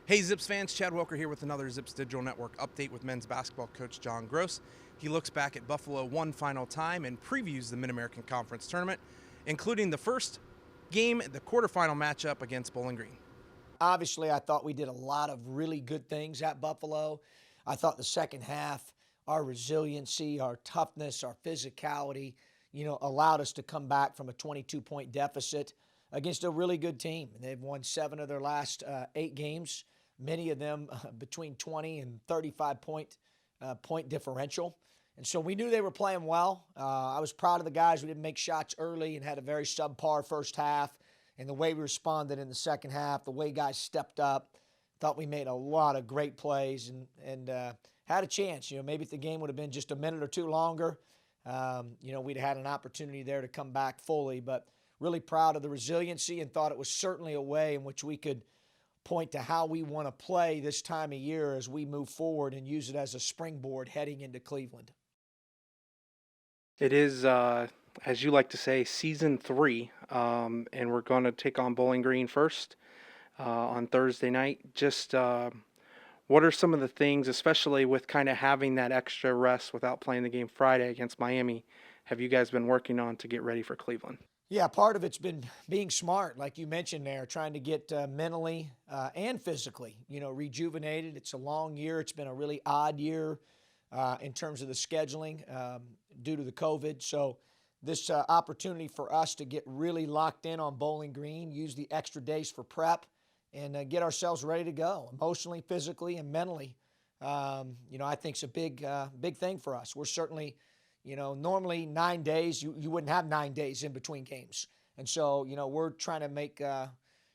Hey Zips fans, Chad Welker here with another Zips Digital Network update with men's basketball coach John Groce. He looks back at Buffalo one final time and previews the Mid-American Conference Tournament, including the first game, the quarterfinal matchup against Bowling Green. Obviously, I thought we did a lot of really good things at Buffalo. I thought the second half, our resiliency, our toughness, our physicality, allowed us to come back from a 22-point deficit against a really good team. And they've won 7 of their last 8 games, many of them between 20 and 35 point differential. And so we knew they were playing well. I was proud of the guys. We didn't make shots early and had a very subpar first half. And the way we responded in the second half, the way guys stepped up, thought we made a lot of great plays and had a chance. Maybe if the game would have been just a minute or two longer, we'd have had an opportunity there to come back fully. But really proud of the resiliency and thought it was certainly a way in which we could point to how we want to play this time of year as we move forward and use it as a springboard heading into Cleveland. It is, as you like to say, season 3, and we're going to take on Bowling Green first on Thursday night. Just what are some of the things, especially with kind of having that extra rest without playing the game Friday against Miami, have you guys been working on to get ready for Cleveland? Yeah, part of it's been being smart, like you mentioned there, trying to get mentally and physically, rejuvenated. It's a long year. It's been a really odd year in terms of the scheduling due to the COVID. So this opportunity for us to get really locked in on Bowling Green, use the extra days for prep, and get ourselves ready to go emotionally, physically, and mentally. I think it's a big thing for us. We're certainly, normally 9 days, you wouldn't have 9 days in between games. And so, we're trying to make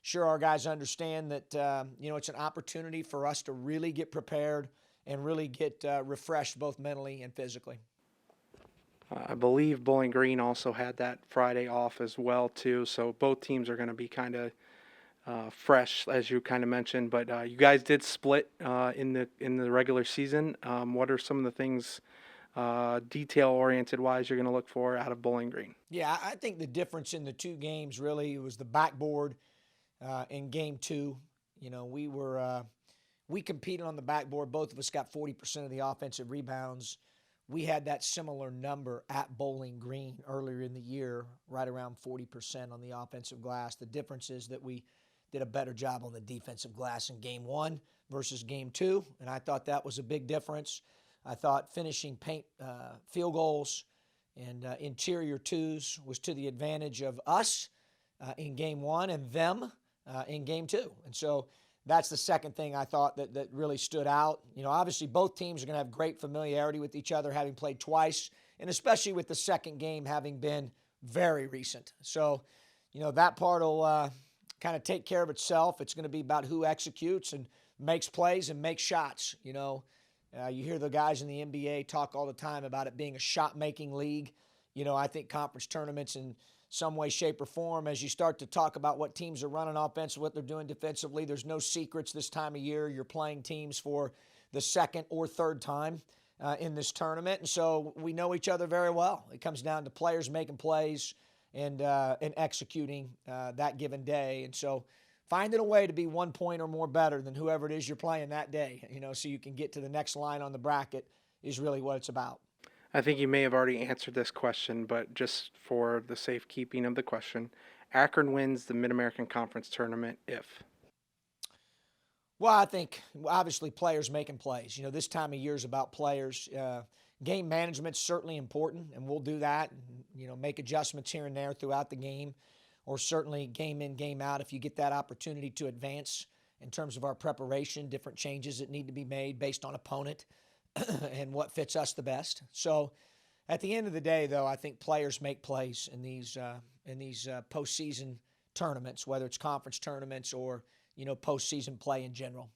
sure our guys understand that, it's an opportunity for us to really get prepared and really get refreshed both mentally and physically. I believe Bowling Green also had that Friday off as well too, so both teams are going to be kind of fresh, as you kind of mentioned. But you guys did split in the regular season. What are some of the things, detail-oriented wise, you're going to look for out of Bowling Green? Yeah, I think the difference in the two games really was the backboard in game 2. We competed on the backboard. Both of us got 40% of the offensive rebounds. We had that similar number at Bowling Green earlier in the year, right around 40% on the offensive glass. The difference is that we did a better job on the defensive glass in game 1 versus game 2, and I thought that was a big difference. I thought finishing paint field goals and interior twos was to the advantage of us in game 1 and them in game 2. And so that's the second thing I thought that really stood out. Obviously both teams are going to have great familiarity with each other, having played twice, and especially with the second game having been very recent. So, that part will kind of take care of itself. It's going to be about who executes and makes plays and makes shots. You hear the guys in the NBA talk all the time about it being a shot-making league. I think conference tournaments in some way, shape, or form, as you start to talk about what teams are running offensively, what they're doing defensively, there's no secrets this time of year. You're playing teams for the second or third time in this tournament, and so we know each other very well. It comes down to players making plays and executing that given day, and so finding a way to be 1 point or more better than whoever it is you're playing that day, so you can get to the next line on the bracket is really what it's about. I think you may have already answered this question, but just for the safekeeping of the question, Akron wins the Mid-American Conference Tournament if? Well, I think obviously players making plays. This time of year is about players. Game management's certainly important, and we'll do that. Make adjustments here and there throughout the game, or certainly game in, game out if you get that opportunity to advance in terms of our preparation, different changes that need to be made based on opponent and what fits us the best. So at the end of the day, though, I think players make plays in these postseason tournaments, whether it's conference tournaments or postseason play in general.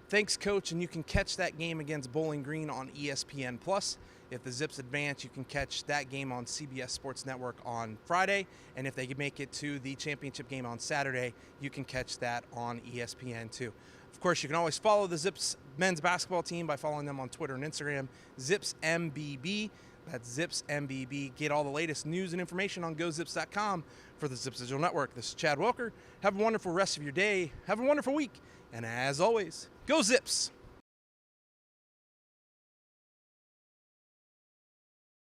Thanks, Coach, and you can catch that game against Bowling Green on ESPN+. If the Zips advance, you can catch that game on CBS Sports Network on Friday, and if they make it to the championship game on Saturday, you can catch that on ESPN too. Of course, you can always follow the Zips men's basketball team by following them on Twitter and Instagram, ZipsMBB. That's Zips MBB. Get all the latest news and information on GoZips.com. For the Zips Digital Network, this is Chad Welker. Have a wonderful rest of your day. Have a wonderful week. And as always, go Zips!